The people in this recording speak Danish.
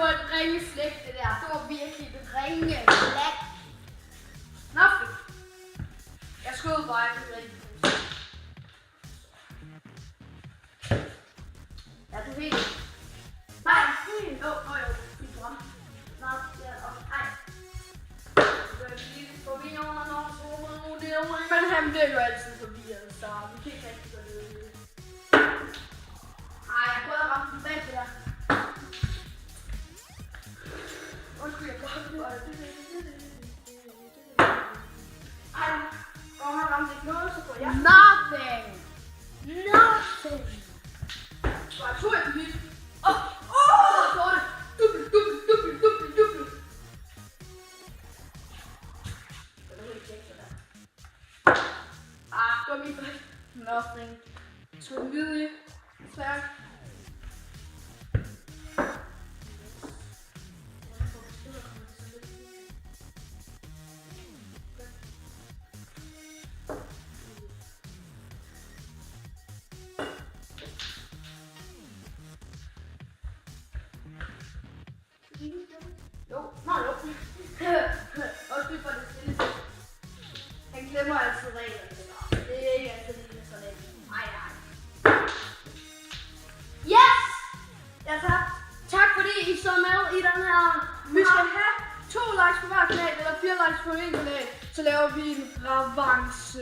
var et ringe slægt, det der. Det var virkelig et ringe slægt. Nå, fedt. Jeg skød bare ikke rigtig. Ja, du ved det. Nej, jo. Vi drømmer. Nå, ja, nej. Forbi under nogen skole, det er jo ikke. Men han bliver jo altid forvirret, så vi kan ikke rigtig gøre det. Ej, jeg prøver at ramme den bag det der. Undskyld, jeg går ud og ej, går han ramt ikke noget, så går jeg. Nothing! Så jeg tog et hit. Så tog det. Dubbel. Det var min fejl. Nothing. Så den videre. Sværk. Jo. Også det for det stille. Han glemmer altid reglerne. Det er ikke altid lige så let. Ej. Yes! Ja, tak fordi I så med i den her. Vi skal have 2 likes på hver kanal, eller 4 likes på en kanal, så laver vi en revanche.